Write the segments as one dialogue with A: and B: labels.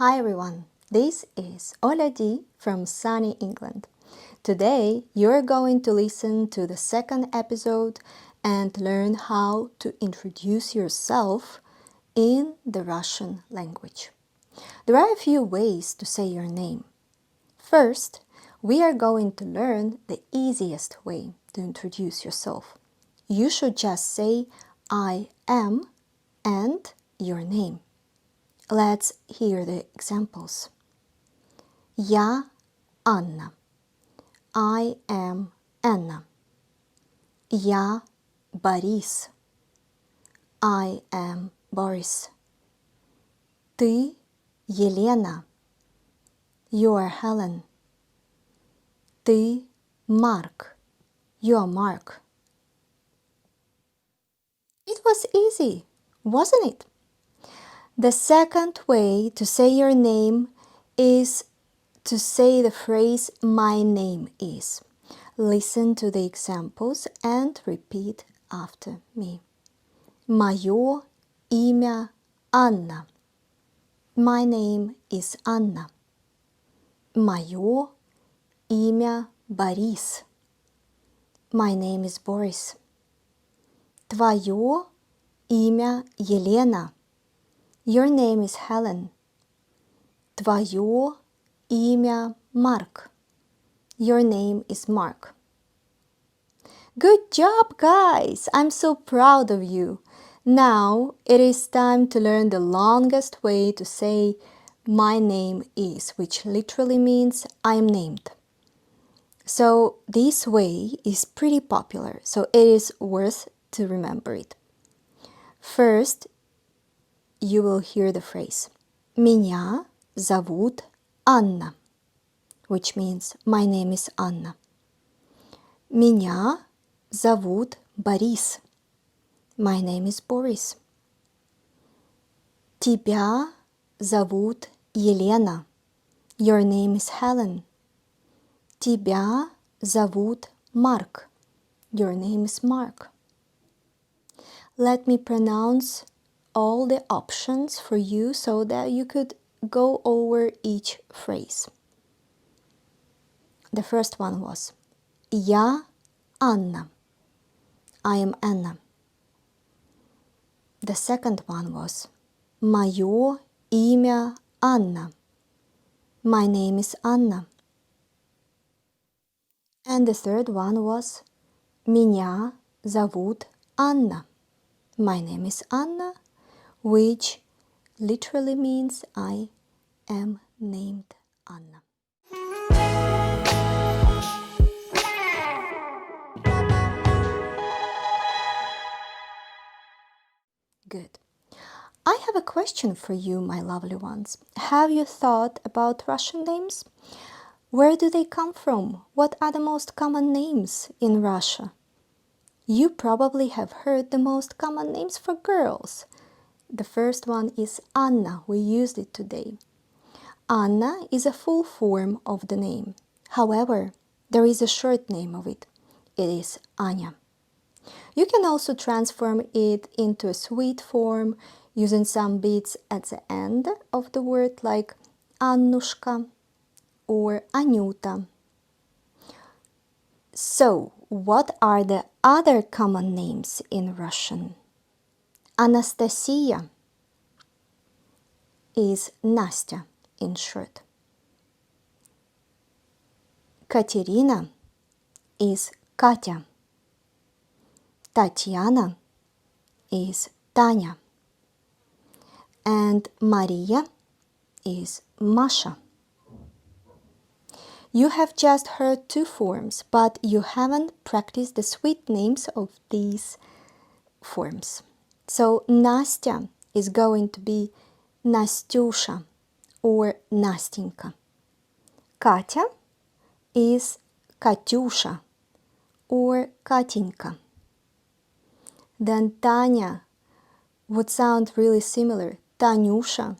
A: Hi everyone, this is Olya Dee from sunny England. Today you're going to listen to the second episode and learn how to introduce yourself in the Russian language. There are a few ways to say your name. First, we are going to learn the easiest way to introduce yourself. You should just say I am and your name. Let's hear the examples. Я Анна. I am Anna. Я Борис. I am Boris. Ты Елена. You are Helen. Ты Mark. You are Mark. It was easy, wasn't it? The second way to say your name is to say the phrase my name is. Listen to the examples and repeat after me. Maa-yo, eemya, Анна. My name is Anna. Maa-yo, eemya, Борис. My name is Boris. Твое имя Елена. Your name is Helen. Твое имя Mark. Your name is Mark. Good job, guys! I'm so proud of you. Now it is time to learn the longest way to say my name is, which literally means I am named. So this way is pretty popular, so it is worth to remember it. First, you will hear the phrase Меня зовут Анна, which means my name is Anna. Меня зовут Борис. My name is Boris. Тебя зовут Елена. Your name is Helen. Тебя зовут Mark. Your name is Mark. Let me pronounce all the options for you so that you could go over each phrase. The first one was Я Анна. I am Anna. The second one was Мое имя Анна. My name is Anna. And the third one was Меня зовут Анна. My name is Anna, which literally means I am named Anna. Good. I have a question for you, my lovely ones. Have you thought about Russian names? Where do they come from? What are the most common names in Russia? You probably have heard the most common names for girls. The first one is Anna. We used it today. Anna is a full form of the name. However, there is a short name of it. It is Anya. You can also transform it into a sweet form using some beats at the end of the word like Annushka or Anюта. So, what are the other common names in Russian? Anastasia is Nastya in short. Katerina is Katya. Tatiana is Tanya. And Maria is Masha. You have just heard two forms, but you haven't practiced the sweet names of these forms. So Nastya is going to be Nastyusha or Nastinka. Katya is Katyusha or Katinka. Then Tanya would sound really similar, Tanyusha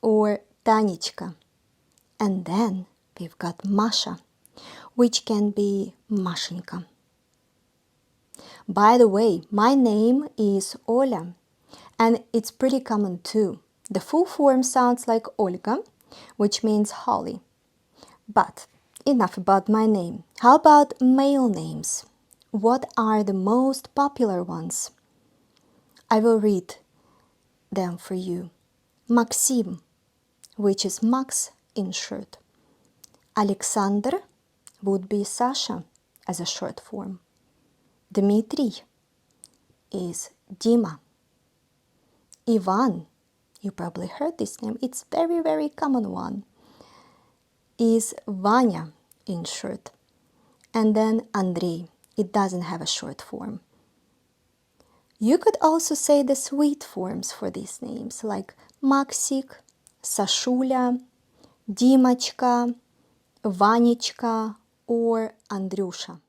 A: or Tanichka. And then we've got Masha, which can be Mashinka. By the way, my name is Olya, and it's pretty common too. The full form sounds like Olga, which means holy. But enough about my name. How about male names? What are the most popular ones? I will read them for you. Maxim, which is Max in short. Alexander would be Sasha as a short form. Dmitry is Dima. Ivan, you probably heard this name, it's very, very common one, is Vanya in short. And then Andrei, it doesn't have a short form. You could also say the sweet forms for these names, like Maksik, Sashulya, Dimachka, Vanichka, or Andrusha.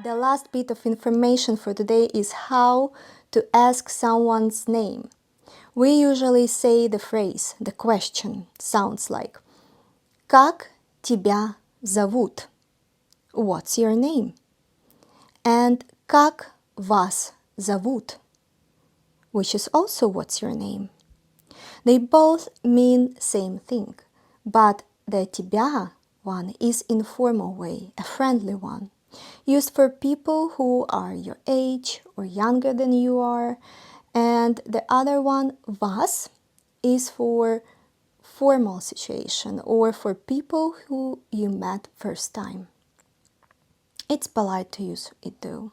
A: The last bit of information for today is how to ask someone's name. We usually say the phrase, the question, sounds like Как тебя зовут? What's your name? And Как вас зовут? Which is also what's your name? They both mean same thing, but the тебя one is informal way, a friendly one, used for people who are your age or younger than you are, and the other one, вас, is for formal situation or for people who you met first time. It's polite to use it though.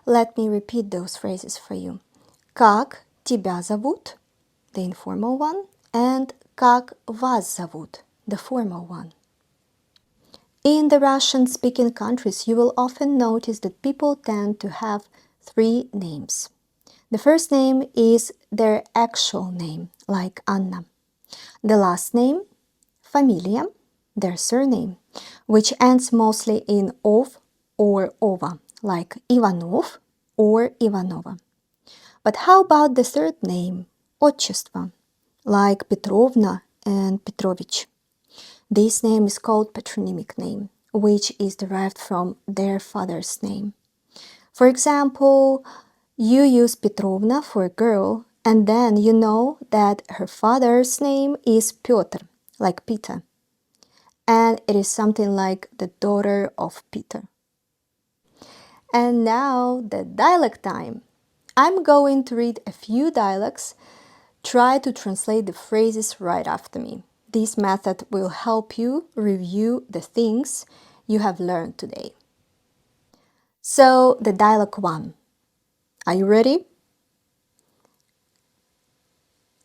A: Let me repeat those phrases for you. Как тебя зовут? The informal one, and Как вас зовут? The formal one. In the Russian-speaking countries, you will often notice that people tend to have three names. The first name is their actual name, like Anna. The last name, familia, their surname, which ends mostly in ov or ova, like Ivanov or Ivanova. But how about the third name, отчество, like Petrovna and Petrovich? This name is called patronymic name, which is derived from their father's name. For example, you use Petrovna for a girl, and then you know that her father's name is Pyotr, like Peter. And it is something like the daughter of Peter. And now the dialect time. I'm going to read a few dialects. Try to translate the phrases right after me. This method will help you review the things you have learned today. So, the dialogue 1. Are you ready?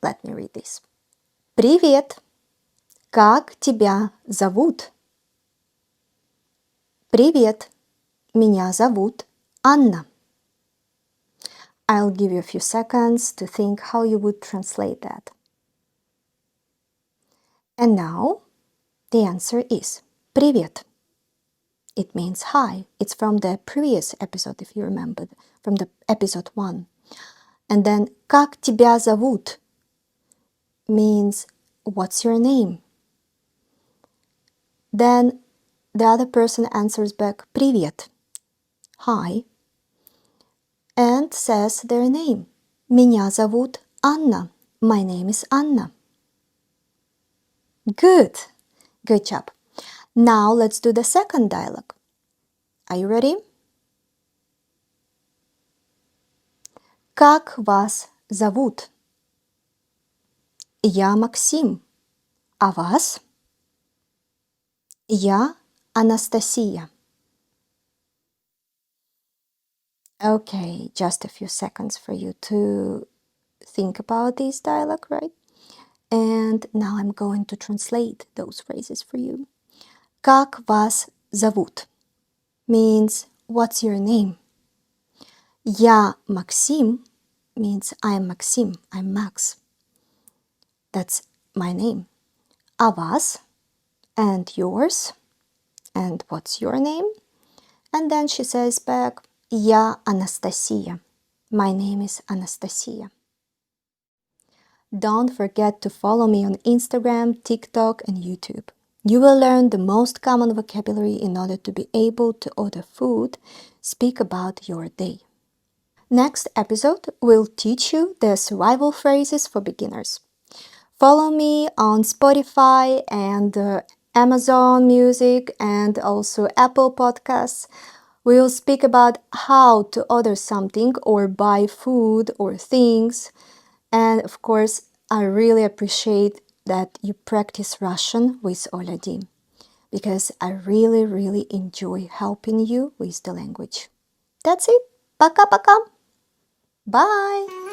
A: Let me read this. Привет! Как тебя зовут? Привет! Меня зовут Анна. I'll give you a few seconds to think how you would translate that. And now, the answer is Привет. It means hi. It's from the previous episode, if you remember, from the episode 1. And then Как тебя зовут means what's your name? Then the other person answers back Привет, hi, and says their name. Меня зовут Анна. My name is Anna. Good. Good job. Now let's do the second dialogue. Are you ready? Как вас зовут? Я Максим. А вас? Я Анастасия. Okay, just a few seconds for you to think about this dialogue, right? And now I'm going to translate those phrases for you. Как вас зовут means what's your name? Я Максим means I'm Maxim, I'm Max. That's my name. А вас and yours, and what's your name? And then she says back, Я Анастасия. My name is Anastasia. Don't forget to follow me on Instagram, TikTok, and YouTube. You will learn the most common vocabulary in order to be able to order food speak about your day. Next episode will teach you the survival phrases for beginners. Follow me on Spotify and Amazon Music and also Apple Podcasts. We'll speak about how to order something or buy food or things. And of course, I really appreciate that you practice Russian with Olya Dee because I really enjoy helping you with the language. That's it. Пока-пока. Bye.